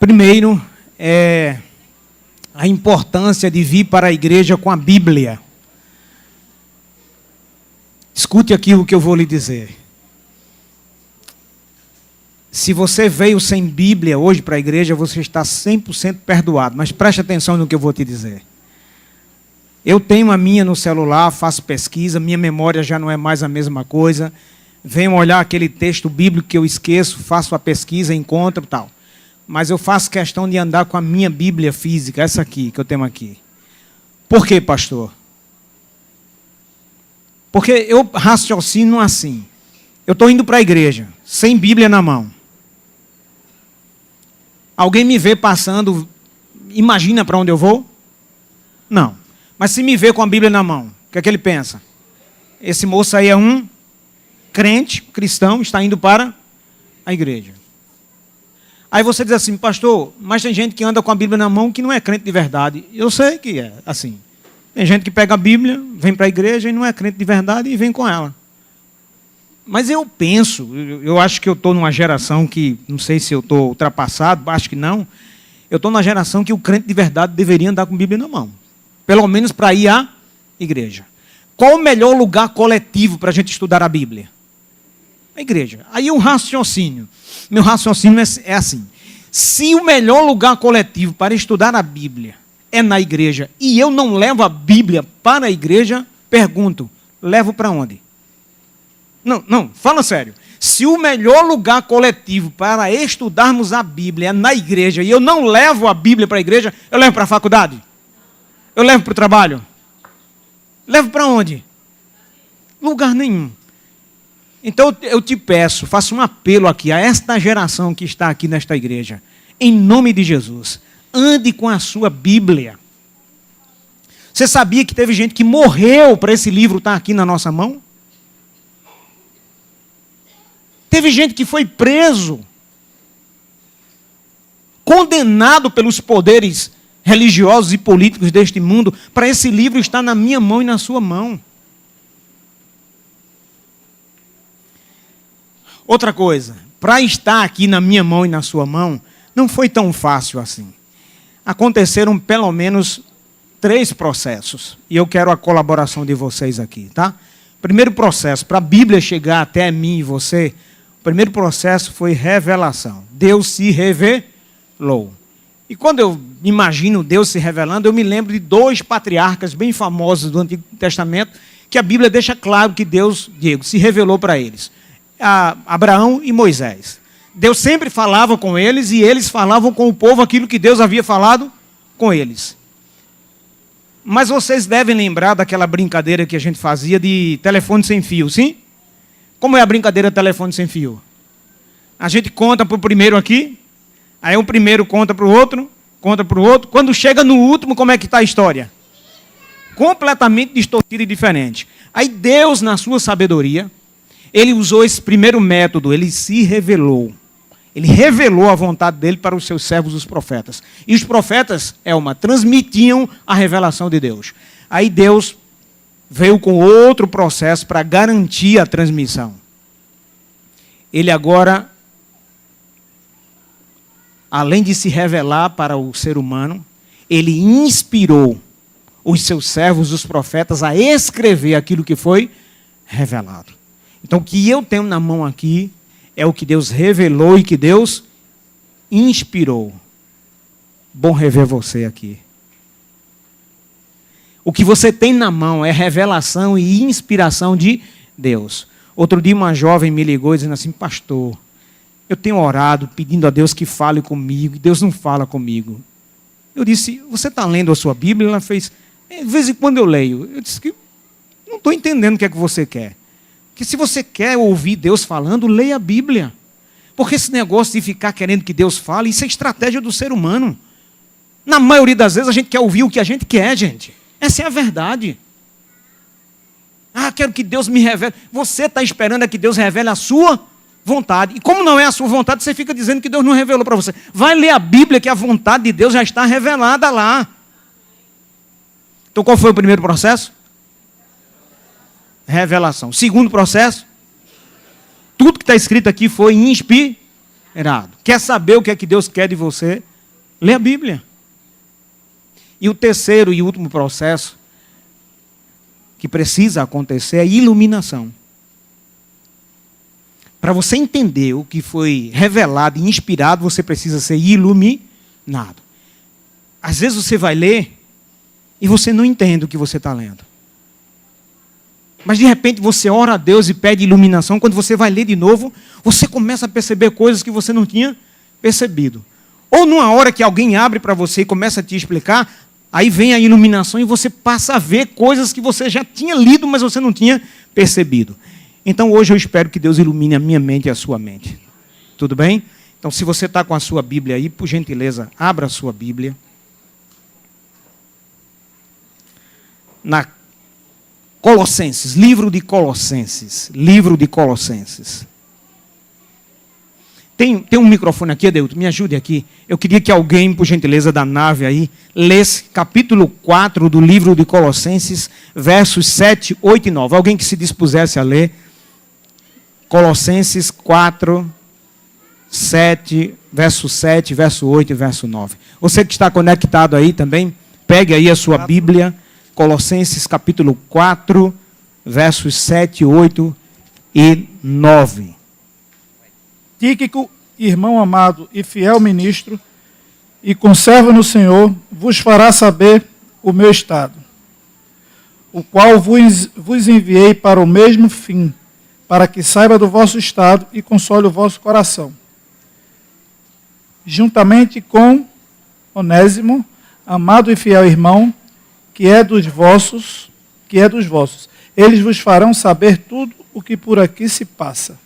Primeiro, é a importância de vir para a igreja com a Bíblia. Escute aqui o que eu vou lhe dizer. Se você veio sem Bíblia hoje para a igreja, você está 100% perdoado. Mas preste atenção no que eu vou te dizer. Eu tenho a minha no celular, faço pesquisa, minha memória já não é mais a mesma coisa. Venho olhar aquele texto bíblico que eu esqueço, faço a pesquisa, encontro e tal. Mas eu faço questão de andar com a minha Bíblia física, essa aqui, que eu tenho aqui. Por quê, pastor? Porque eu raciocino assim. Eu estou indo para a igreja, sem Bíblia na mão. Alguém me vê passando, imagina para onde eu vou? Não. Mas se me vê com a Bíblia na mão, o que é que ele pensa? Esse moço aí é um crente, cristão, está indo para a igreja. Aí você diz assim, pastor, mas tem gente que anda com a Bíblia na mão que não é crente de verdade. Eu sei que é assim. Tem gente que pega a Bíblia, vem para a igreja e não é crente de verdade e vem com ela. Mas eu penso, eu acho que eu estou numa geração que, não sei se eu estou ultrapassado, acho que não. Eu estou numa geração que o crente de verdade deveria andar com a Bíblia na mão. Pelo menos para ir à igreja. Qual o melhor lugar coletivo para a gente estudar a Bíblia? A igreja. Aí o raciocínio. Meu raciocínio é assim. Se o melhor lugar coletivo para estudar a Bíblia é na igreja e eu não levo a Bíblia para a igreja, pergunto, levo para onde? Não, fala sério. Se o melhor lugar coletivo para estudarmos a Bíblia é na igreja e eu não levo a Bíblia para a igreja, eu levo para a faculdade? Eu levo para o trabalho? Levo para onde? Lugar nenhum. Então eu te peço, faço um apelo aqui a esta geração que está aqui nesta igreja. Em nome de Jesus, ande com a sua Bíblia. Você sabia que teve gente que morreu para esse livro estar aqui na nossa mão? Teve gente que foi preso, condenado pelos poderes religiosos e políticos deste mundo, para esse livro estar na minha mão e na sua mão. Outra coisa, para estar aqui na minha mão e na sua mão, não foi tão fácil assim. Aconteceram pelo menos 3 processos, e eu quero a colaboração de vocês aqui, tá? Primeiro processo, para a Bíblia chegar até mim e você, o primeiro processo foi revelação. Deus se revelou. E quando eu imagino Deus se revelando, eu me lembro de 2 patriarcas bem famosos do Antigo Testamento, que a Bíblia deixa claro que Deus, se revelou para eles. Abraão e Moisés. Deus sempre falava com eles e eles falavam com o povo aquilo que Deus havia falado com eles. Mas vocês devem lembrar daquela brincadeira que a gente fazia de telefone sem fio, sim? Como é a brincadeira de telefone sem fio? A gente conta para o primeiro aqui, aí o primeiro conta para o outro. Quando chega no último, como é que está a história? Completamente distorcida e diferente. Aí Deus, na sua sabedoria, ele usou esse primeiro método, ele se revelou. Ele revelou a vontade dele para os seus servos, os profetas. E os profetas, transmitiam a revelação de Deus. Aí Deus veio com outro processo para garantir a transmissão. Ele agora, além de se revelar para o ser humano, ele inspirou os seus servos, os profetas, a escrever aquilo que foi revelado. Então, o que eu tenho na mão aqui é o que Deus revelou e que Deus inspirou. Bom rever você aqui. O que você tem na mão é revelação e inspiração de Deus. Outro dia uma jovem me ligou dizendo assim, pastor, eu tenho orado pedindo a Deus que fale comigo, e Deus não fala comigo. Eu disse, você está lendo a sua Bíblia? Ela fez, de vez em quando eu leio. Eu disse que não estou entendendo o que é que você quer. Que se você quer ouvir Deus falando, leia a Bíblia. Porque esse negócio de ficar querendo que Deus fale, isso é estratégia do ser humano. Na maioria das vezes a gente quer ouvir o que a gente quer, gente. Essa é a verdade. Quero que Deus me revele. Você está esperando é que Deus revele a sua vontade. E como não é a sua vontade, você fica dizendo que Deus não revelou para você. Vai ler a Bíblia que a vontade de Deus já está revelada lá. Então qual foi o primeiro processo? Revelação. Segundo processo, tudo que está escrito aqui foi inspirado. Quer saber o que é que Deus quer de você? Lê a Bíblia. E o terceiro e último processo que precisa acontecer é a iluminação. Para você entender o que foi revelado e inspirado, você precisa ser iluminado. Às vezes você vai ler e você não entende o que você está lendo. Mas de repente você ora a Deus e pede iluminação. Quando você vai ler de novo, você começa a perceber coisas que você não tinha percebido. Ou numa hora que alguém abre para você e começa a te explicar, aí vem a iluminação e você passa a ver coisas que você já tinha lido, mas você não tinha percebido. Então hoje eu espero que Deus ilumine a minha mente e a sua mente. Tudo bem? Então se você está com a sua Bíblia aí, por gentileza, abra a sua Bíblia. Na Colossenses, livro de Colossenses. Livro de Colossenses. Tem um microfone aqui, Adeuto, me ajude aqui. Eu queria que alguém, por gentileza, da nave aí, lesse capítulo 4 do livro de Colossenses, versos 7, 8 e 9. Alguém que se dispusesse a ler. Colossenses 4, 7, verso 7, verso 8 e verso 9. Você que está conectado aí também, pegue aí a sua Bíblia. Colossenses capítulo 4, versos 7, 8 e 9. Tíquico, irmão amado e fiel ministro, e conserva no Senhor, vos fará saber o meu estado, o qual vos enviei para o mesmo fim, para que saiba do vosso estado e console o vosso coração. Juntamente com Onésimo, amado e fiel irmão, que é dos vossos, eles vos farão saber tudo o que por aqui se passa.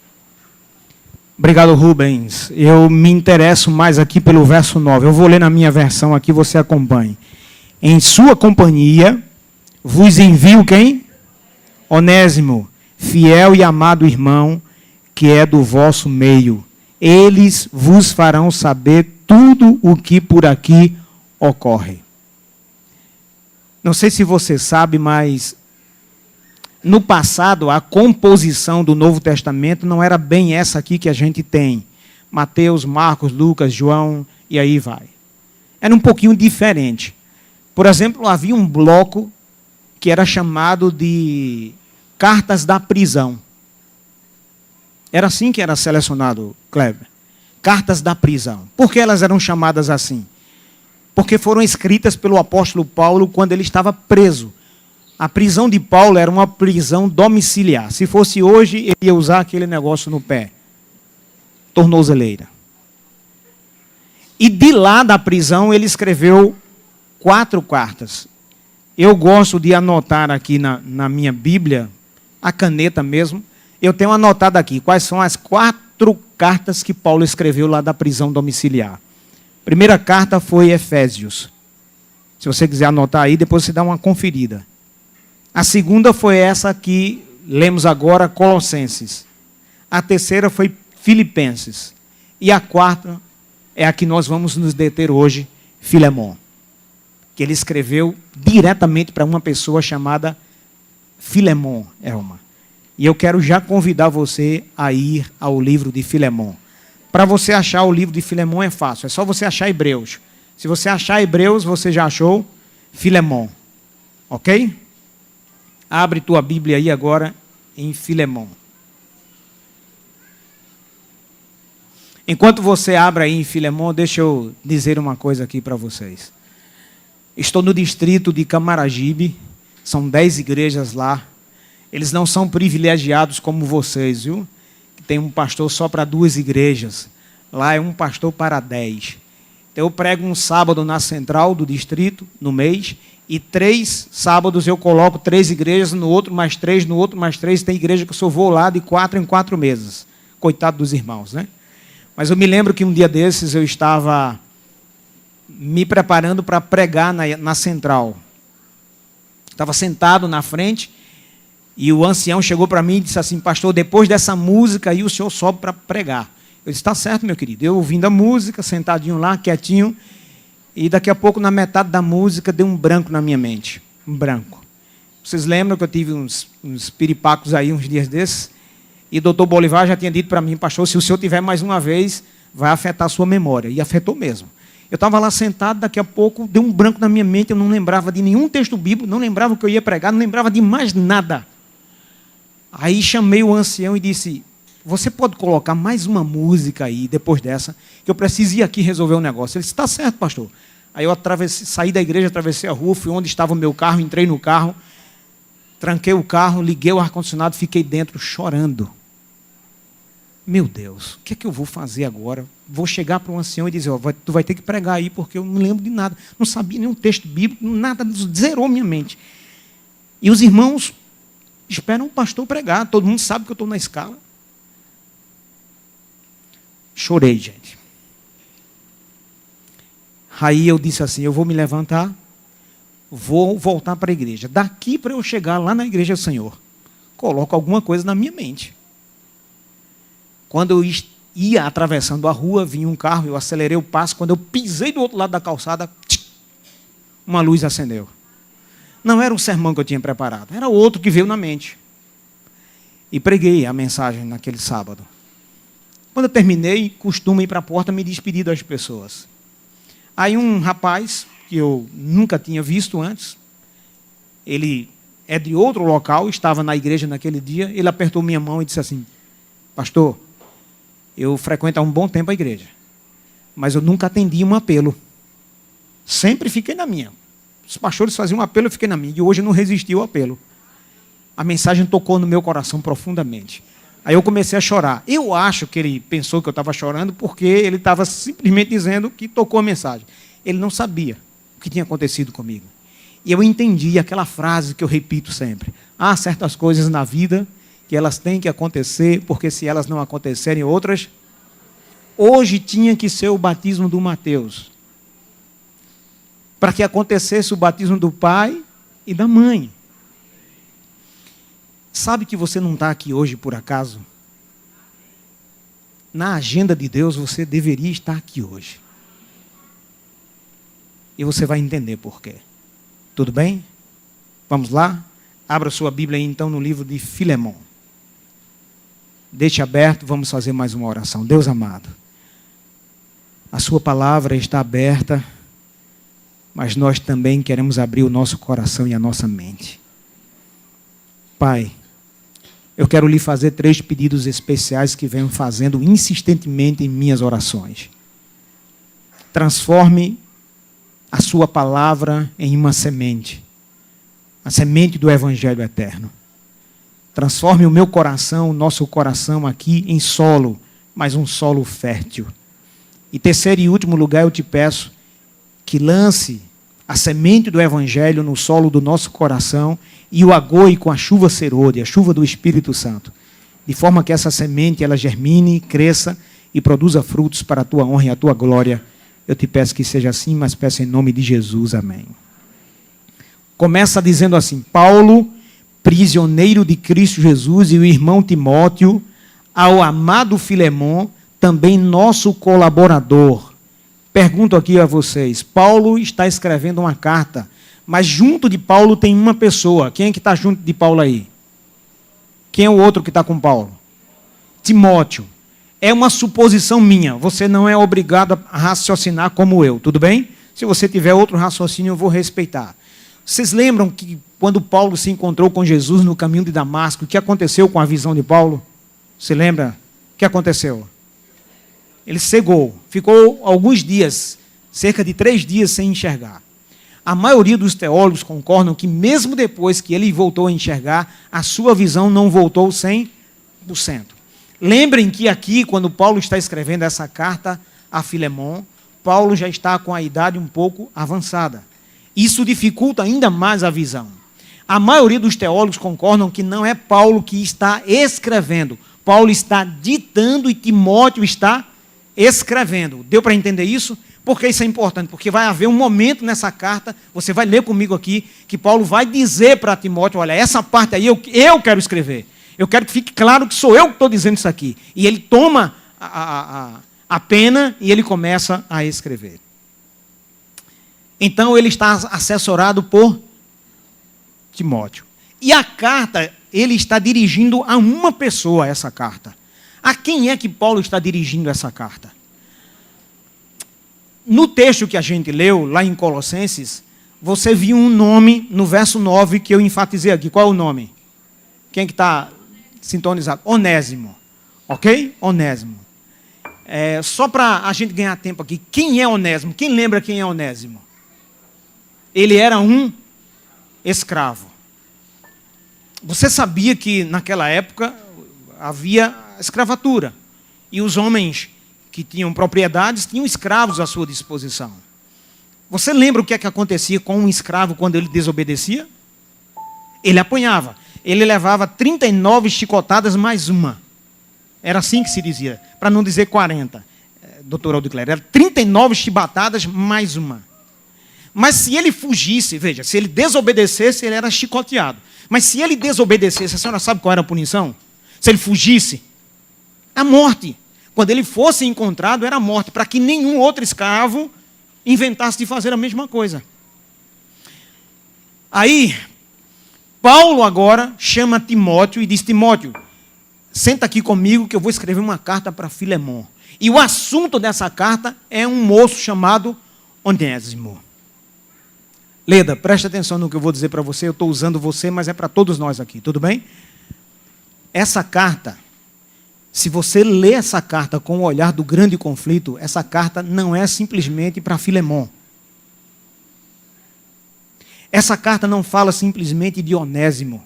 Obrigado, Rubens. Eu me interesso mais aqui pelo verso 9. Eu vou ler na minha versão aqui, você acompanhe. Em sua companhia, vos envio quem? Onésimo, fiel e amado irmão, que é do vosso meio. Eles vos farão saber tudo o que por aqui ocorre. Não sei se você sabe, mas no passado a composição do Novo Testamento não era bem essa aqui que a gente tem. Mateus, Marcos, Lucas, João e aí vai. Era um pouquinho diferente. Por exemplo, havia um bloco que era chamado de cartas da prisão. Era assim que era selecionado, Kleber. Cartas da prisão. Por que elas eram chamadas assim? Porque foram escritas pelo apóstolo Paulo quando ele estava preso. A prisão de Paulo era uma prisão domiciliar. Se fosse hoje, ele ia usar aquele negócio no pé. Tornozeleira. E de lá da prisão, ele escreveu 4 cartas. Eu gosto de anotar aqui na minha Bíblia, a caneta mesmo, eu tenho anotado aqui quais são as 4 cartas que Paulo escreveu lá da prisão domiciliar. Primeira carta foi Efésios. Se você quiser anotar aí, depois você dá uma conferida. A segunda foi essa que lemos agora, Colossenses. A terceira foi Filipenses. E a quarta é a que nós vamos nos deter hoje, Filemon. Que ele escreveu diretamente para uma pessoa chamada Filemon, Elma. E eu quero já convidar você a ir ao livro de Filemon. Para você achar o livro de Filemon é fácil, é só você achar Hebreus. Se você achar Hebreus, você já achou Filemon. Ok? Abre tua Bíblia aí agora em Filemon. Enquanto você abre aí em Filemon, deixa eu dizer uma coisa aqui para vocês. Estou no distrito de Camaragibe, são 10 igrejas lá. Eles não são privilegiados como vocês, viu? Tem um pastor só para 2 igrejas. Lá é um pastor para 10. Então eu prego um sábado na central do distrito, no mês, e 3 sábados eu coloco 3 igrejas, no outro mais 3, no outro mais 3. Tem igreja que eu só vou lá de 4 em 4 meses. Coitado dos irmãos, né? Mas eu me lembro que um dia desses eu estava me preparando para pregar na central. Estava sentado na frente e o ancião chegou para mim e disse assim: pastor, depois dessa música aí o senhor sobe para pregar. Eu disse: está certo, meu querido. Eu ouvindo a música, sentadinho lá, quietinho, e daqui a pouco, na metade da música, deu um branco na minha mente. Um branco. Vocês lembram que eu tive uns piripacos aí uns dias desses? E o doutor Bolivar já tinha dito para mim: pastor, se o senhor tiver mais uma vez, vai afetar a sua memória. E afetou mesmo. Eu estava lá sentado, daqui a pouco deu um branco na minha mente, eu não lembrava de nenhum texto bíblico, não lembrava o que eu ia pregar, não lembrava de mais nada. Aí chamei o ancião e disse, você pode colocar mais uma música aí, depois dessa, que eu preciso ir aqui resolver um negócio. Ele disse, está certo, pastor. Aí eu saí da igreja, atravessei a rua, fui onde estava o meu carro, entrei no carro, tranquei o carro, liguei o ar-condicionado, fiquei dentro chorando. Meu Deus, o que é que eu vou fazer agora? Vou chegar para um ancião e dizer, tu vai ter que pregar aí, porque eu não lembro de nada. Não sabia nenhum texto bíblico, nada, zerou minha mente. E os irmãos esperam o pastor pregar, todo mundo sabe que eu estou na escala. Chorei, gente. Aí eu disse assim, eu vou me levantar, vou voltar para a igreja. Daqui para eu chegar lá na igreja do Senhor, coloco alguma coisa na minha mente. Quando eu ia atravessando a rua, vinha um carro, eu acelerei o passo. Quando eu pisei do outro lado da calçada, uma luz acendeu. Não era um sermão que eu tinha preparado, era outro que veio na mente. E preguei a mensagem naquele sábado. Quando eu terminei, costumo ir para a porta me despedir das pessoas. Aí um rapaz, que eu nunca tinha visto antes, ele é de outro local, estava na igreja naquele dia, ele apertou minha mão e disse assim, pastor, eu frequento há um bom tempo a igreja, mas eu nunca atendi um apelo. Sempre fiquei na minha. Os pastores faziam um apelo, eu fiquei na minha. E hoje eu não resisti ao apelo. A mensagem tocou no meu coração profundamente. Aí eu comecei a chorar. Eu acho que ele pensou que eu estava chorando porque ele estava simplesmente dizendo que tocou a mensagem. Ele não sabia o que tinha acontecido comigo. E eu entendi aquela frase que eu repito sempre. Há certas coisas na vida que elas têm que acontecer, porque se elas não acontecerem, outras... Hoje tinha que ser o batismo do Mateus, para que acontecesse o batismo do pai e da mãe. Sabe que você não está aqui hoje por acaso? Na agenda de Deus você deveria estar aqui hoje. E você vai entender por quê. Tudo bem? Vamos lá? Abra sua Bíblia aí então no livro de Filemão. Deixe aberto, vamos fazer mais uma oração. Deus amado, a sua palavra está aberta, mas nós também queremos abrir o nosso coração e a nossa mente. Pai, eu quero lhe fazer 3 pedidos especiais que venho fazendo insistentemente em minhas orações. Transforme a sua palavra em uma semente, a semente do Evangelho eterno. Transforme o meu coração, o nosso coração aqui em solo, mas um solo fértil. E terceiro e último lugar, eu te peço que lance a semente do Evangelho no solo do nosso coração e o agoe com a chuva serôdia, a chuva do Espírito Santo, de forma que essa semente ela germine, cresça e produza frutos para a tua honra e a tua glória. Eu te peço que seja assim, mas peço em nome de Jesus. Amém. Começa dizendo assim, Paulo, prisioneiro de Cristo Jesus, e o irmão Timóteo, ao amado Filemão, também nosso colaborador. Pergunto aqui a vocês, Paulo está escrevendo uma carta, mas junto de Paulo tem uma pessoa. Quem é que está junto de Paulo aí? Quem é o outro que está com Paulo? Timóteo. É uma suposição minha, você não é obrigado a raciocinar como eu, tudo bem? Se você tiver outro raciocínio, eu vou respeitar. Vocês lembram que quando Paulo se encontrou com Jesus no caminho de Damasco, o que aconteceu com a visão de Paulo? Você lembra? O que aconteceu? Ele cegou, ficou alguns dias, cerca de 3 dias sem enxergar. A maioria dos teólogos concordam que mesmo depois que ele voltou a enxergar, a sua visão não voltou 100%. Lembrem que aqui, quando Paulo está escrevendo essa carta a Filemão, Paulo já está com a idade um pouco avançada. Isso dificulta ainda mais a visão. A maioria dos teólogos concordam que não é Paulo que está escrevendo. Paulo está ditando e Timóteo está escrevendo. Deu para entender isso? Por que isso é importante? Porque vai haver um momento nessa carta, você vai ler comigo aqui, que Paulo vai dizer para Timóteo, olha, essa parte aí eu quero escrever. Eu quero que fique claro que sou eu que estou dizendo isso aqui. E ele toma a pena e ele começa a escrever. Então ele está assessorado por Timóteo. E a carta, ele está dirigindo a uma pessoa essa carta. A quem é que Paulo está dirigindo essa carta? no texto que a gente leu, lá em Colossenses, você viu um nome no verso 9 que eu enfatizei aqui. Qual é o nome? Quem que está sintonizado? Onésimo. Ok? Onésimo. Só para a gente ganhar tempo aqui. Quem é Onésimo? Quem lembra quem é Onésimo? Ele era um escravo. Você sabia que naquela época havia escravatura. E os homens que tinham propriedades tinham escravos à sua disposição. Você lembra o que é que acontecia com um escravo quando ele desobedecia? Ele apanhava. Ele levava 39 chicotadas mais uma. Era assim que se dizia, para não dizer 40, doutor Aldicler. Era 39 chibatadas mais uma. Mas se ele fugisse, veja, se ele desobedecesse, ele era chicoteado. Mas se ele desobedecesse, a senhora sabe qual era a punição? Se ele fugisse, a morte. Quando ele fosse encontrado, era a morte, para que nenhum outro escravo inventasse de fazer a mesma coisa. Aí, Paulo agora chama Timóteo e diz: Timóteo, senta aqui comigo que eu vou escrever uma carta para Filemon. E o assunto dessa carta é um moço chamado Onésimo. Leda, preste atenção no que eu vou dizer para você. Eu estou usando você, mas é para todos nós aqui, tudo bem? Essa carta, se você lê essa carta com o olhar do grande conflito, essa carta não é simplesmente para Filemon. Essa carta não fala simplesmente de Onésimo.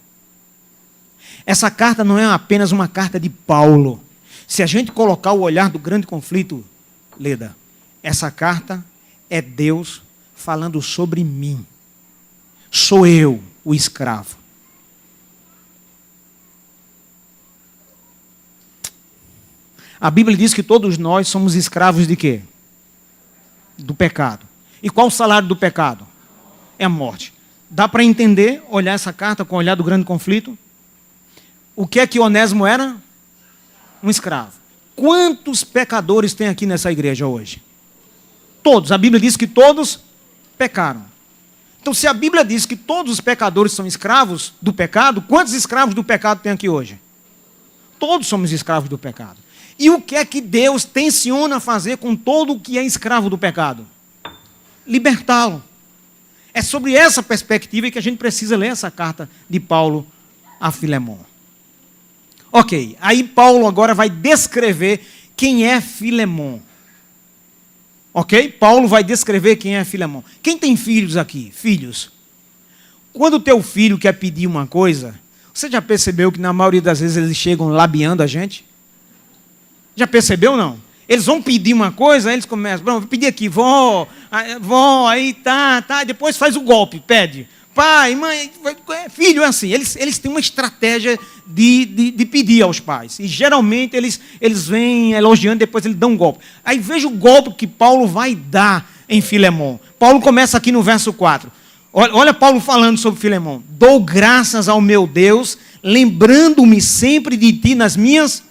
Essa carta não é apenas uma carta de Paulo. Se a gente colocar o olhar do grande conflito, Leda, essa carta é Deus falando sobre mim. Sou eu, o escravo. A Bíblia diz que todos nós somos escravos de quê? Do pecado. E qual o salário do pecado? É a morte. Dá para entender, olhar essa carta com o olhar do grande conflito? O que é que Onésimo era? Um escravo. Quantos pecadores tem aqui nessa igreja hoje? Todos. A Bíblia diz que todos pecaram. Então, se a Bíblia diz que todos os pecadores são escravos do pecado, quantos escravos do pecado tem aqui hoje? Todos somos escravos do pecado. E o que é que Deus tenciona fazer com todo o que é escravo do pecado? Libertá-lo. É sobre essa perspectiva que a gente precisa ler essa carta de Paulo a Filemon. Ok, aí Paulo agora vai descrever quem é Filemon. Ok? Paulo vai descrever quem é Filemon. Quem tem filhos aqui? Filhos. Quando o teu filho quer pedir uma coisa, você já percebeu que na maioria das vezes eles chegam labiando a gente? Já percebeu ou não? Eles vão pedir uma coisa, aí eles começam, vou pedir aqui, vó, aí tá, depois faz o golpe, pede. Pai, mãe, filho é assim, eles têm uma estratégia de pedir aos pais. E geralmente eles vêm elogiando, depois eles dão um golpe. Aí veja o golpe que Paulo vai dar em Filemon. Paulo começa aqui no verso 4. Olha Paulo falando sobre Filemon. Dou graças ao meu Deus, lembrando-me sempre de ti nas minhas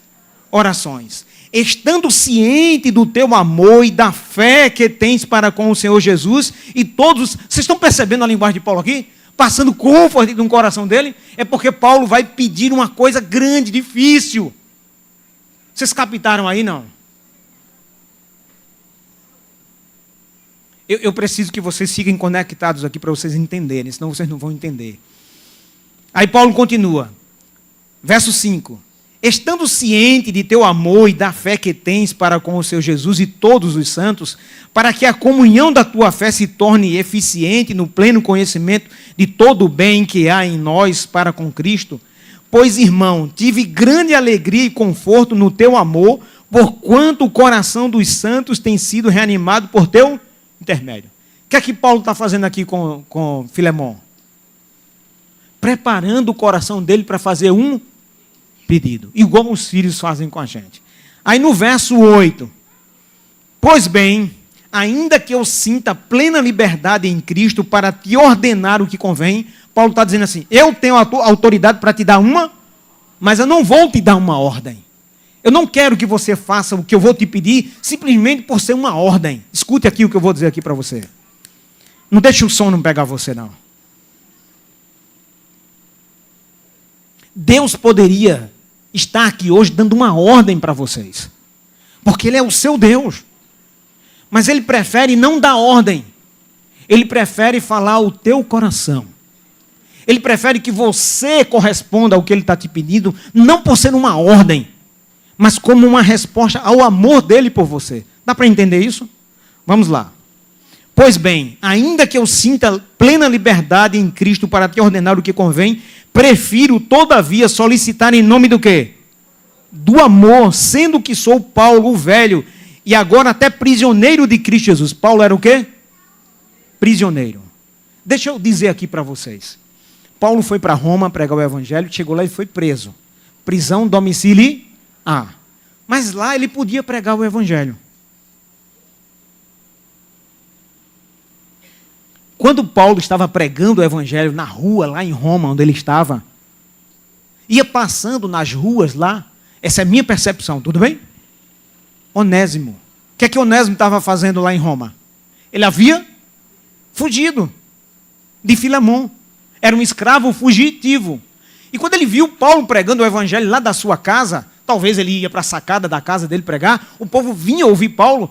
orações. Estando ciente do teu amor e da fé que tens para com o Senhor Jesus, e todos, vocês estão percebendo a linguagem de Paulo aqui? Passando conforto no coração dele, é porque Paulo vai pedir uma coisa grande, difícil. Vocês captaram aí, não? Eu preciso que vocês sigam conectados aqui para vocês entenderem, senão vocês não vão entender. Aí Paulo continua, verso 5. Estando ciente de teu amor e da fé que tens para com o Senhor Jesus e todos os santos, para que a comunhão da tua fé se torne eficiente no pleno conhecimento de todo o bem que há em nós para com Cristo. Pois, irmão, tive grande alegria e conforto no teu amor, porquanto o coração dos santos tem sido reanimado por teu intermédio. O que é que Paulo está fazendo aqui com Filemon? Preparando o coração dele para fazer um pedido, igual os filhos fazem com a gente. Aí no verso 8, pois bem, ainda que eu sinta plena liberdade em Cristo para te ordenar o que convém, Paulo está dizendo assim, eu tenho autoridade para te dar uma, mas eu não vou te dar uma ordem. Eu não quero que você faça o que eu vou te pedir, simplesmente por ser uma ordem. Escute aqui o que eu vou dizer aqui para você. Não deixe o som não pegar você, não. Deus poderia estar aqui hoje dando uma ordem para vocês. Porque Ele é o seu Deus. Mas ele prefere não dar ordem. Ele prefere falar o teu coração. Ele prefere que você corresponda ao que ele está te pedindo, não por ser uma ordem, mas como uma resposta ao amor dele por você. Dá para entender isso? Vamos lá. Pois bem, ainda que eu sinta plena liberdade em Cristo para te ordenar o que convém, prefiro, todavia, solicitar em nome do quê? Do amor, sendo que sou Paulo, o velho, e agora até prisioneiro de Cristo Jesus. Paulo era o quê? Prisioneiro. Deixa eu dizer aqui para vocês. Paulo foi para Roma pregar o evangelho, chegou lá e foi preso. Prisão domiciliar. Mas lá ele podia pregar o evangelho. Quando Paulo estava pregando o evangelho na rua, lá em Roma, onde ele estava, ia passando nas ruas lá, essa é a minha percepção, tudo bem? Onésimo. O que é que Onésimo estava fazendo lá em Roma? Ele havia fugido de Filemão. Era um escravo fugitivo. E quando ele viu Paulo pregando o evangelho lá da sua casa, talvez ele ia para a sacada da casa dele pregar, o povo vinha ouvir Paulo.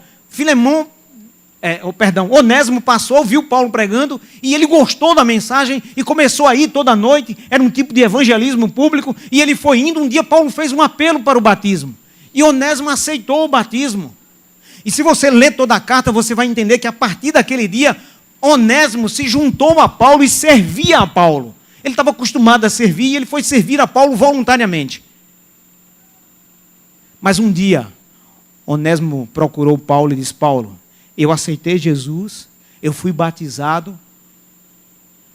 Onésimo passou, viu Paulo pregando, e ele gostou da mensagem e começou a ir toda noite. Era um tipo de evangelismo público, e ele foi indo. Um dia Paulo fez um apelo para o batismo, e Onésimo aceitou o batismo. E se você ler toda a carta, você vai entender que a partir daquele dia, Onésimo se juntou a Paulo e servia a Paulo. Ele estava acostumado a servir e ele foi servir a Paulo voluntariamente. Mas um dia, Onésimo procurou Paulo e disse: Paulo, eu aceitei Jesus, eu fui batizado,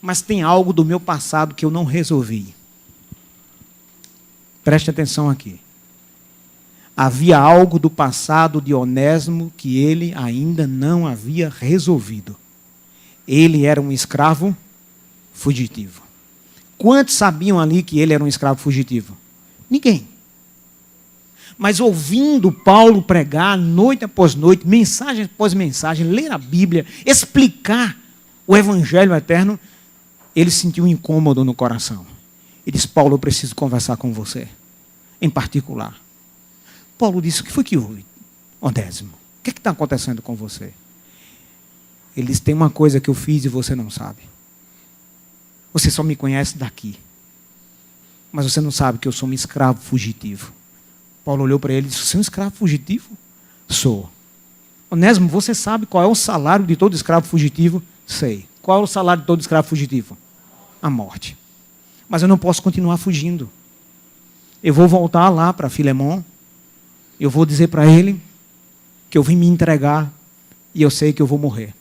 mas tem algo do meu passado que eu não resolvi. Preste atenção aqui. Havia algo do passado de Onésimo que ele ainda não havia resolvido. Ele era um escravo fugitivo. Quantos sabiam ali que ele era um escravo fugitivo? Ninguém. Mas ouvindo Paulo pregar noite após noite, mensagem após mensagem, ler a Bíblia, explicar o Evangelho eterno, ele sentiu um incômodo no coração. Ele disse: Paulo, eu preciso conversar com você, em particular. Paulo disse: o que foi que houve, Onésimo? O que está acontecendo com você? Ele disse: tem uma coisa que eu fiz e você não sabe. Você só me conhece daqui. Mas você não sabe que eu sou um escravo fugitivo. Paulo olhou para ele e disse: você é um escravo fugitivo? Sou. Onésimo, você sabe qual é o salário de todo escravo fugitivo? Sei. Qual é o salário de todo escravo fugitivo? A morte. Mas eu não posso continuar fugindo. Eu vou voltar lá para Filemão. Eu vou dizer para ele que eu vim me entregar e eu sei que eu vou morrer.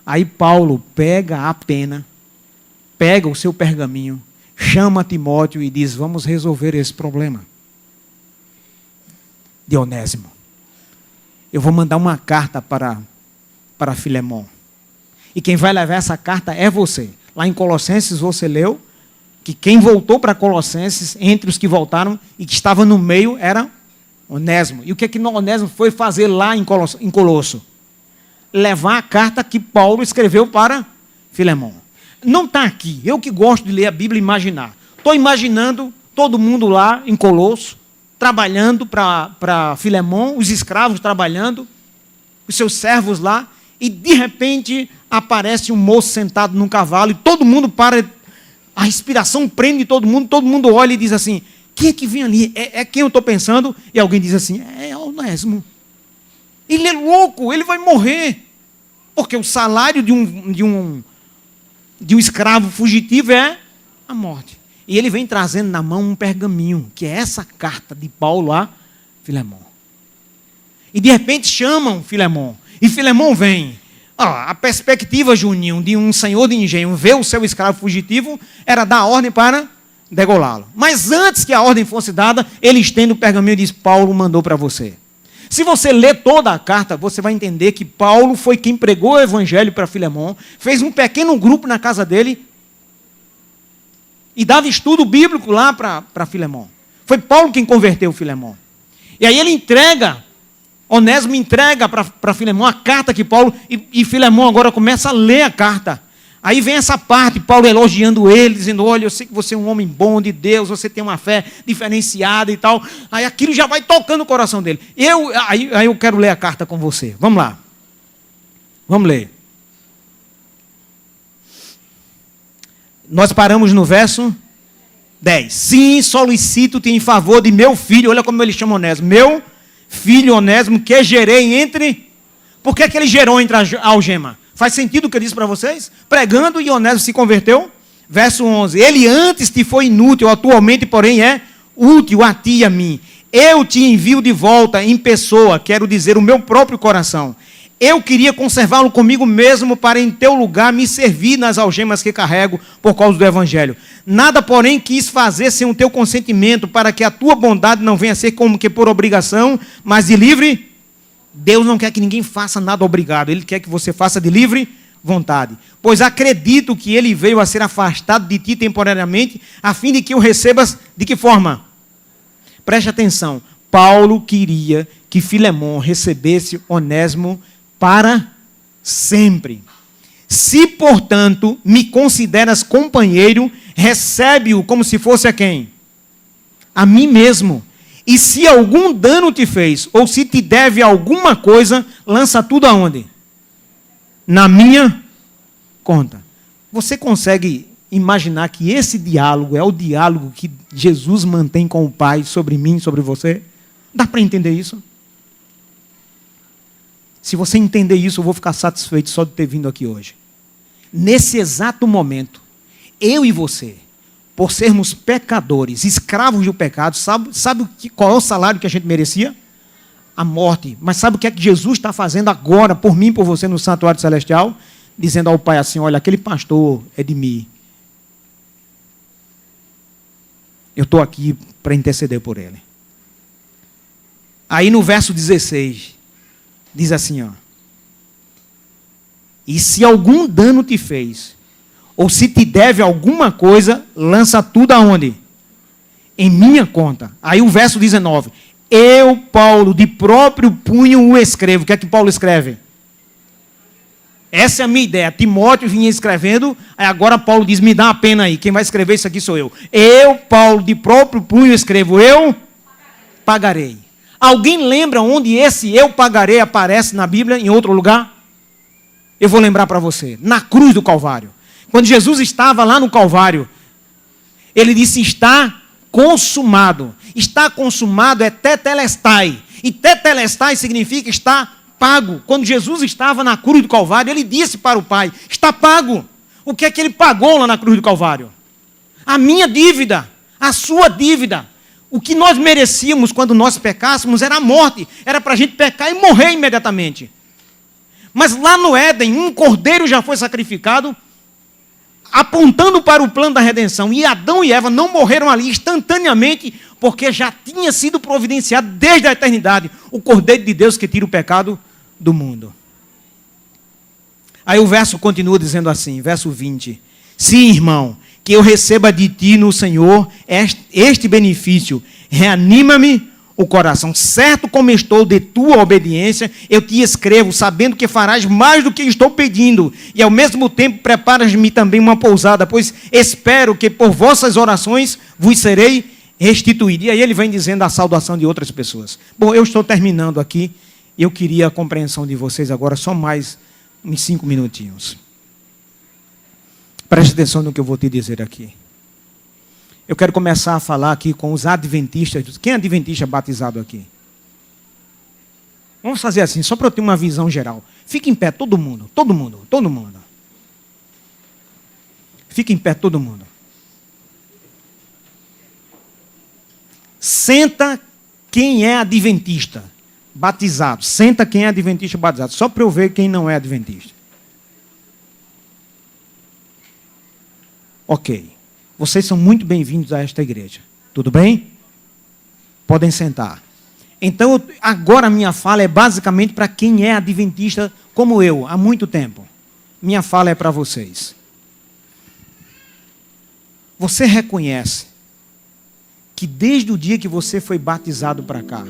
Aí Paulo pega a pena, pega o seu pergaminho, chama Timóteo e diz: vamos resolver esse problema de Onésimo. Eu vou mandar uma carta para Filemão. E quem vai levar essa carta é você. Lá em Colossenses você leu que quem voltou para Colossenses, entre os que voltaram e que estava no meio, era Onésimo. E o que é que Onésimo foi fazer lá em Colosso? Levar a carta que Paulo escreveu para Filemão. Não está aqui. Eu que gosto de ler a Bíblia e imaginar. Estou imaginando todo mundo lá em Colosso, trabalhando para Filemão, os escravos trabalhando, os seus servos lá, e de repente aparece um moço sentado num cavalo e todo mundo para, a respiração prende todo mundo olha e diz assim: quem é que vem ali? É quem eu estou pensando? E alguém diz assim: é Onésimo. Ele é louco, ele vai morrer. Porque o salário de um escravo fugitivo é a morte. E ele vem trazendo na mão um pergaminho, que é essa carta de Paulo a Filemão. E de repente chamam Filemão. E Filemão vem. A perspectiva, Juninho, de um senhor de engenho ver o seu escravo fugitivo era dar ordem para degolá-lo. Mas antes que a ordem fosse dada, ele estende o pergaminho e diz: Paulo mandou para você. Se você ler toda a carta, você vai entender que Paulo foi quem pregou o evangelho para Filemão, fez um pequeno grupo na casa dele e dava estudo bíblico lá para Filemão. Foi Paulo quem converteu Filemão. E aí ele entrega, Onésimo entrega para Filemão a carta que Paulo, e Filemão agora começa a ler a carta. Aí vem essa parte, Paulo elogiando ele, dizendo, olha, eu sei que você é um homem bom de Deus, você tem uma fé diferenciada e tal. Aí aquilo já vai tocando o coração dele. Aí eu quero ler a carta com você. Vamos lá. Vamos ler. Nós paramos no verso 10. Sim, solicito-te em favor de meu filho, olha como ele chama Onésimo. Meu filho Onésimo, que gerei entre... Por que ele gerou entre a algema? Faz sentido o que eu disse para vocês? Pregando e Onésimo se converteu. Verso 11. Ele antes te foi inútil, atualmente, porém, é útil a ti e a mim. Eu te envio de volta em pessoa, quero dizer, o meu próprio coração. Eu queria conservá-lo comigo mesmo para em teu lugar me servir nas algemas que carrego por causa do Evangelho. Nada, porém, quis fazer sem o teu consentimento, para que a tua bondade não venha a ser como que por obrigação, mas de livre. Deus não quer que ninguém faça nada obrigado. Ele quer que você faça de livre vontade. Pois acredito que ele veio a ser afastado de ti temporariamente, a fim de que o recebas de que forma? Preste atenção. Paulo queria que Filemão recebesse Onésimo para sempre. Se, portanto, me consideras companheiro, recebe-o como se fosse a quem? A mim mesmo. E se algum dano te fez, ou se te deve alguma coisa, lança tudo aonde? Na minha conta. Você consegue imaginar que esse diálogo é o diálogo que Jesus mantém com o Pai sobre mim, sobre você? Dá para entender isso? Se você entender isso, eu vou ficar satisfeito só de ter vindo aqui hoje. Nesse exato momento, eu e você, por sermos pecadores, escravos do pecado, sabe qual é o salário que a gente merecia? A morte. Mas sabe o que é que Jesus está fazendo agora, por mim e por você, no santuário celestial? Dizendo ao Pai assim, olha, aquele pastor é de mim. Eu estou aqui para interceder por ele. Aí no verso 16, diz assim, ó. E se algum dano te fez, ou se te deve alguma coisa, lança tudo aonde? Em minha conta. Aí o verso 19. Eu, Paulo, de próprio punho o escrevo. O que é que Paulo escreve? Essa é a minha ideia. Timóteo vinha escrevendo, aí agora Paulo diz, me dá uma pena aí. Quem vai escrever isso aqui sou eu. Eu, Paulo, de próprio punho escrevo. Eu pagarei. Alguém lembra onde esse eu pagarei aparece na Bíblia, em outro lugar? Eu vou lembrar para você. Na cruz do Calvário. Quando Jesus estava lá no Calvário, ele disse, está consumado. Está consumado é tetelestai. E tetelestai significa está pago. Quando Jesus estava na cruz do Calvário, ele disse para o Pai, está pago. O que é que ele pagou lá na cruz do Calvário? A minha dívida, a sua dívida. O que nós merecíamos quando nós pecássemos era a morte. Era para a gente pecar e morrer imediatamente. Mas lá no Éden, um cordeiro já foi sacrificado, apontando para o plano da redenção. E Adão e Eva não morreram ali instantaneamente, porque já tinha sido providenciado desde a eternidade o Cordeiro de Deus que tira o pecado do mundo. Aí o verso continua dizendo assim, verso 20. Sim, irmão, que eu receba de ti no Senhor este benefício. Reanima-me o coração. Certo como estou de tua obediência, eu te escrevo, sabendo que farás mais do que estou pedindo, e ao mesmo tempo preparas-me também uma pousada, pois espero que por vossas orações vos serei restituído. E aí ele vem dizendo a saudação de outras pessoas. Bom, eu estou terminando aqui, e eu queria a compreensão de vocês agora, só mais uns 5 minutinhos. Preste atenção no que eu vou te dizer aqui. Eu quero começar a falar aqui com os adventistas. Quem é adventista batizado aqui? Vamos fazer assim, só para eu ter uma visão geral. Fique em pé, todo mundo, todo mundo, todo mundo. Fique em pé, todo mundo. Senta quem é adventista batizado. Senta quem é adventista batizado. Só para eu ver quem não é adventista. Ok. Vocês são muito bem-vindos a esta igreja. Tudo bem? Podem sentar. Então, agora a minha fala é basicamente para quem é adventista como eu, há muito tempo. Minha fala é para vocês. Você reconhece que desde o dia que você foi batizado para cá,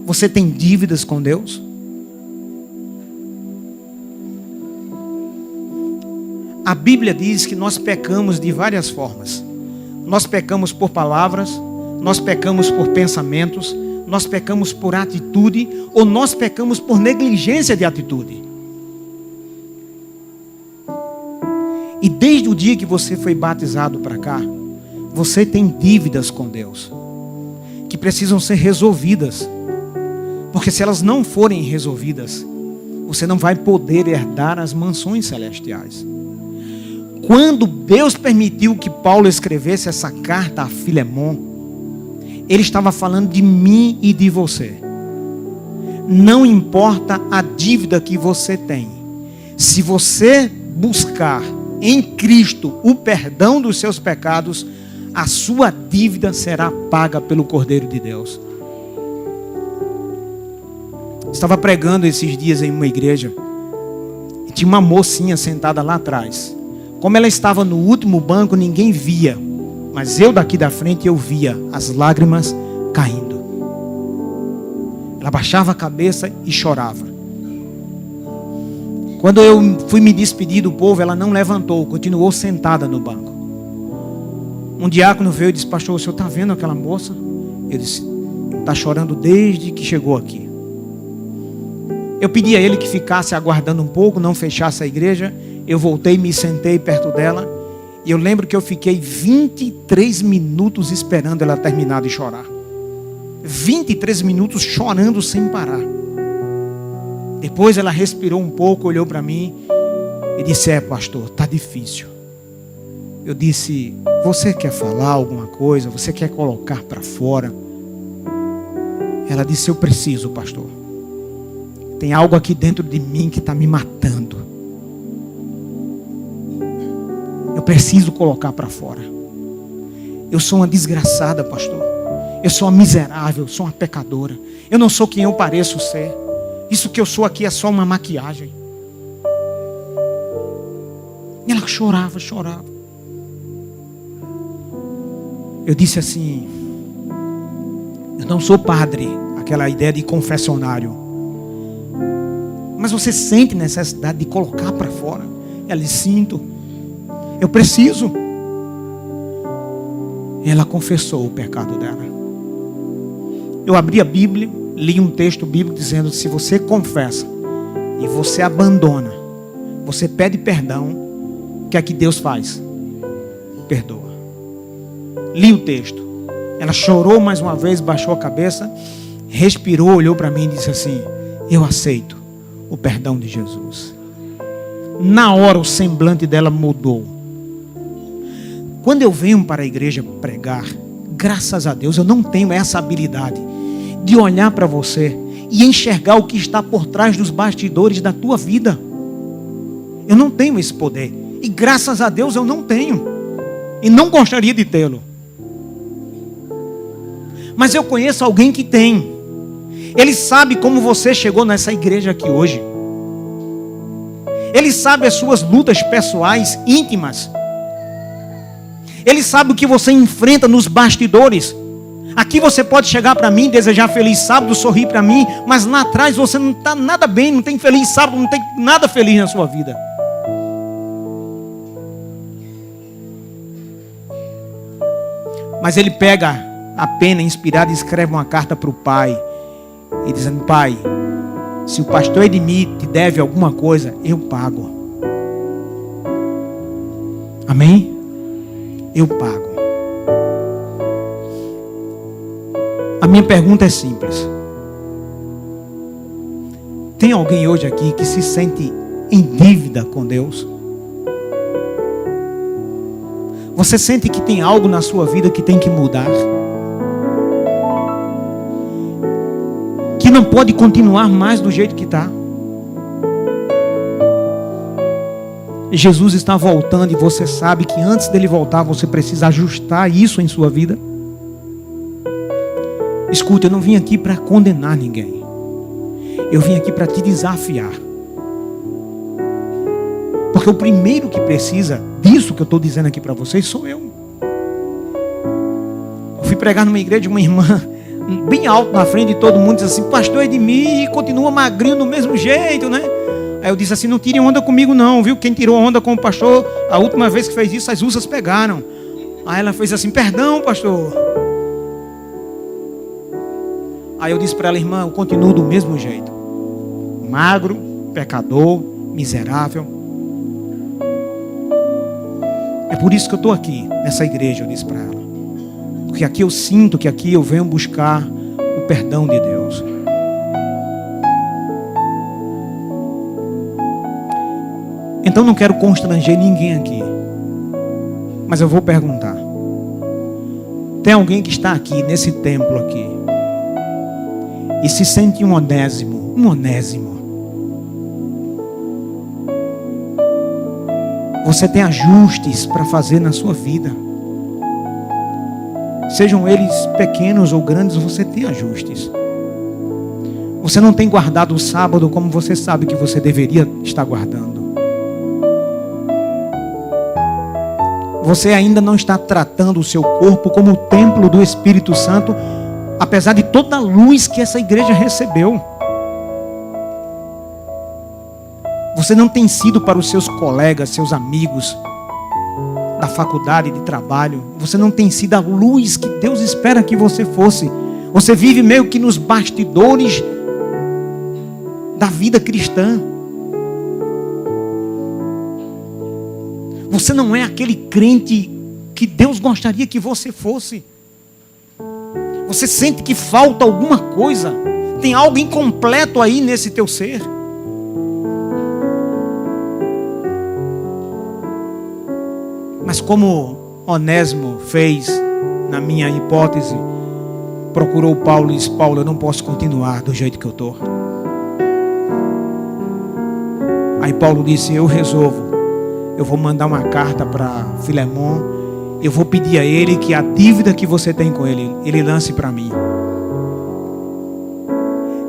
você tem dívidas com A Bíblia diz que nós pecamos de várias formas. Nós pecamos por palavras, nós pecamos por pensamentos, nós pecamos por atitude, ou nós pecamos por negligência de atitude. E desde o dia que você foi batizado para cá, você tem dívidas com Deus, que precisam ser resolvidas. Porque se elas não forem resolvidas, você não vai poder herdar as mansões celestiais. Quando Deus permitiu que Paulo escrevesse essa carta a Filemon, ele estava falando de mim e de você. Não importa a dívida que você tem, se você buscar em Cristo o perdão dos seus pecados, a sua dívida será paga pelo Cordeiro de Deus. Estava pregando esses dias em uma igreja e tinha uma mocinha sentada lá atrás. Como ela estava no último banco, ninguém via, mas eu daqui da frente eu via as lágrimas caindo. Ela baixava a cabeça e chorava. Quando eu fui me despedir do povo, ela não levantou, continuou sentada no banco. Um diácono veio e disse: pastor, o senhor está vendo aquela moça? Eu disse: está chorando desde que chegou aqui. Eu pedi a ele que ficasse aguardando um pouco, não fechasse a igreja. Eu voltei, me sentei perto dela. E eu lembro que eu fiquei 23 minutos esperando ela terminar de chorar. 23 minutos chorando sem parar. Depois ela respirou um pouco, olhou para mim e disse: pastor, está difícil. Eu disse: você quer falar alguma coisa? Você quer colocar para fora? Ela disse: eu preciso, pastor. Tem algo aqui dentro de mim que está me matando. Eu preciso colocar para fora. Eu sou uma desgraçada, pastor. Eu sou uma miserável, sou uma pecadora. Eu não sou quem eu pareço ser. Isso que eu sou aqui é só uma maquiagem. E ela chorava, chorava. Eu disse assim: eu não sou padre, aquela ideia de confessionário. Mas você sente necessidade de colocar para fora? Ela disse: sinto. Eu preciso. Ela confessou o pecado dela. Eu abri a Bíblia, li um texto bíblico dizendo: se você confessa e você abandona, você pede perdão, o que é que Deus faz? Perdoa. Li o texto. Ela chorou mais uma vez, baixou a cabeça, respirou, olhou para mim e disse assim: eu aceito o perdão de Jesus. Na hora o semblante dela mudou. Quando eu venho para a igreja pregar, graças a Deus eu não tenho essa habilidade de olhar para você e enxergar o que está por trás dos bastidores da tua vida. Eu não tenho esse poder. E graças a Deus eu não tenho. E não gostaria de tê-lo. Mas eu conheço alguém que tem. Ele sabe como você chegou nessa igreja aqui hoje. Ele sabe as suas lutas pessoais, íntimas. Ele sabe o que você enfrenta nos bastidores. Aqui você pode chegar para mim, desejar feliz sábado, sorrir para mim, mas lá atrás você não está nada bem, não tem feliz sábado, não tem nada feliz na sua vida. Mas ele pega a pena inspirada e escreve uma carta para o pai, e dizendo: pai, se o pastor Edmir te deve alguma coisa, eu pago. Amém? Eu pago. A minha pergunta é simples. Tem alguém hoje aqui que se sente em dívida com Deus? Você sente que tem algo na sua vida que tem que mudar? Que não pode continuar mais do jeito que está? Jesus está voltando e você sabe que antes dele voltar você precisa ajustar isso em sua vida. Escuta, eu não vim aqui para condenar ninguém. Eu vim aqui para te desafiar. Porque o primeiro que precisa disso que eu estou dizendo aqui para vocês sou eu. Eu fui pregar numa igreja de uma irmã bem alto na frente de todo mundo, disse assim: pastor Edmir continua magrinho do mesmo jeito, né? Aí eu disse assim: não tirem onda comigo não, viu? Quem tirou onda com o pastor, a última vez que fez isso, as ursas pegaram. Aí ela fez assim: perdão, pastor. Aí eu disse para ela: irmã, eu continuo do mesmo jeito. Magro, pecador, miserável. É por isso que eu estou aqui, nessa igreja, eu disse para ela. Porque aqui eu sinto que aqui eu venho buscar o perdão de Deus. Então não quero constranger ninguém aqui. Mas eu vou perguntar. Tem alguém que está aqui, nesse templo aqui, e se sente um onésimo? Um onésimo. Você tem ajustes para fazer na sua vida. Sejam eles pequenos ou grandes, você tem ajustes. Você não tem guardado o sábado como você sabe que você deveria estar guardando. Você ainda não está tratando o seu corpo como o templo do Espírito Santo, apesar de toda a luz que essa igreja recebeu. Você não tem sido para os seus colegas, seus amigos da faculdade, de trabalho. Você não tem sido a luz que Deus espera que você fosse. Você vive meio que nos bastidores da vida cristã. Você não é aquele crente que Deus gostaria que você fosse. Você sente que falta alguma coisa. Tem algo incompleto aí nesse teu ser. Mas como Onésimo fez, na minha hipótese, procurou Paulo e disse: Paulo, eu não posso continuar do jeito que eu estou. Aí Paulo disse: eu resolvo. Eu vou mandar uma carta para Filemon. Eu vou pedir a ele que a dívida que você tem com ele, ele lance para mim.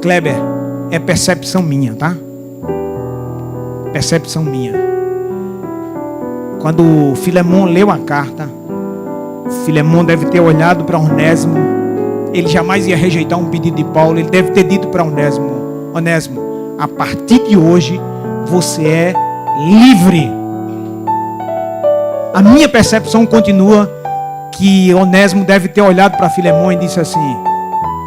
Kleber, é percepção minha, tá? Percepção minha. Quando Filemon leu a carta, Filemon deve ter olhado para Onésimo. Ele jamais ia rejeitar um pedido de Paulo. Ele deve ter dito para Onésimo: Onésimo, a partir de hoje você é livre. A minha percepção continua que Onésimo deve ter olhado para Filemon e disse assim: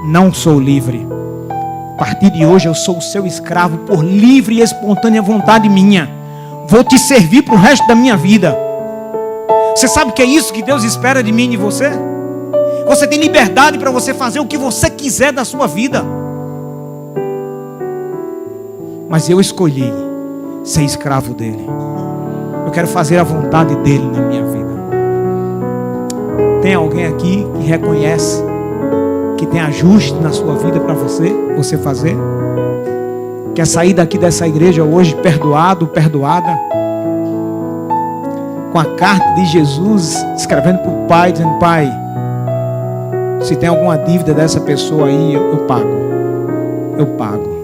não sou livre. A partir de hoje eu sou o seu escravo por livre e espontânea vontade minha. Vou te servir para o resto da minha vida. Você sabe que é isso que Deus espera de mim e de você? Você tem liberdade para você fazer o que você quiser da sua vida. Mas eu escolhi ser escravo dele. Eu quero fazer a vontade dele na minha vida. Tem alguém aqui que reconhece que tem ajuste na sua vida para você fazer? Quer sair daqui dessa igreja hoje perdoado, perdoada? Com a carta de Jesus escrevendo para o Pai, dizendo: Pai, se tem alguma dívida dessa pessoa aí, eu pago. Eu pago.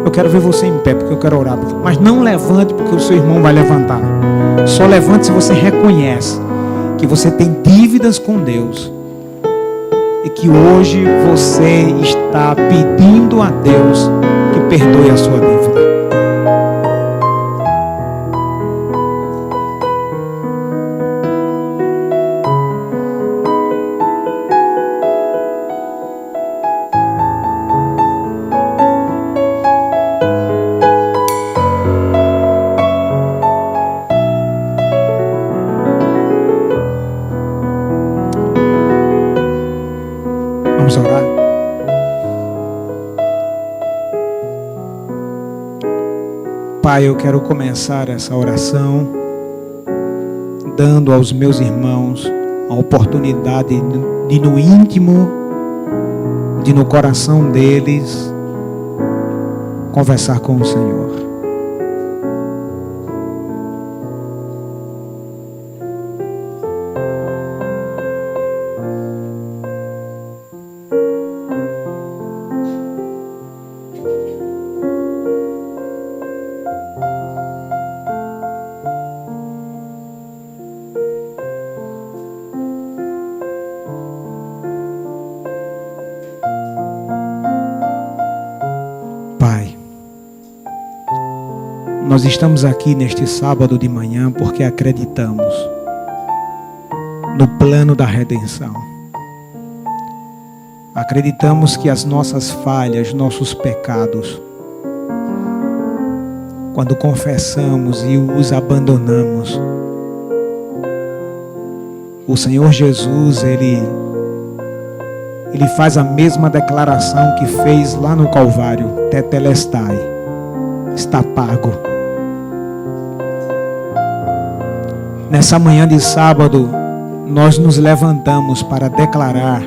Eu quero ver você em pé, porque eu quero orar. Mas não levante, porque o seu irmão vai levantar. Só levante se você reconhece que você tem dívidas com Deus. E que hoje você está pedindo a Deus que perdoe a sua dívida. Vamos orar. Pai, eu quero começar essa oração dando aos meus irmãos a oportunidade de no íntimo, de no coração deles, conversar com o Senhor. Nós estamos aqui neste sábado de manhã porque acreditamos no plano da redenção. Acreditamos que as nossas falhas, nossos pecados, quando confessamos e os abandonamos, o Senhor Jesus, Ele faz a mesma declaração que fez lá no Calvário: Tetelestai, está pago. Nessa manhã de sábado, nós nos levantamos para declarar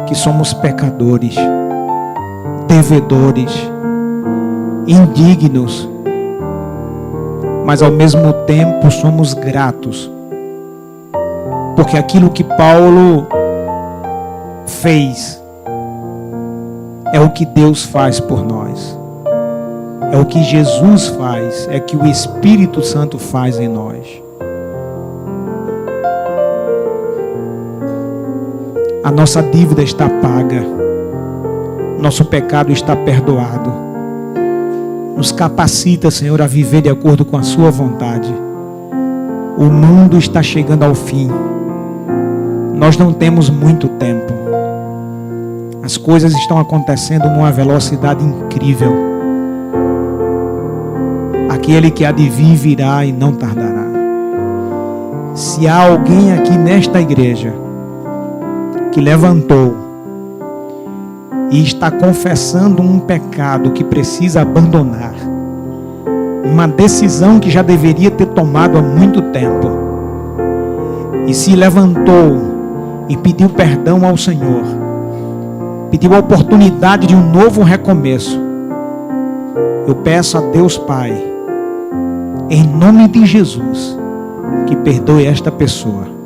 que somos pecadores, devedores, indignos, mas ao mesmo tempo somos gratos, porque aquilo que Paulo fez é o que Deus faz por nós, é o que Jesus faz, é que o Espírito Santo faz em nós. A nossa dívida está paga, nosso pecado está perdoado. Nos capacita, Senhor, a viver de acordo com a sua vontade. O mundo está chegando ao fim. Nós não temos muito tempo. As coisas estão acontecendo numa velocidade incrível. Aquele que há de vir virá e não tardará. Se há alguém aqui nesta igreja que levantou e está confessando um pecado que precisa abandonar, uma decisão que já deveria ter tomado há muito tempo, e se levantou e pediu perdão ao Senhor, pediu a oportunidade de um novo recomeço, eu peço a Deus Pai, em nome de Jesus, que perdoe esta pessoa.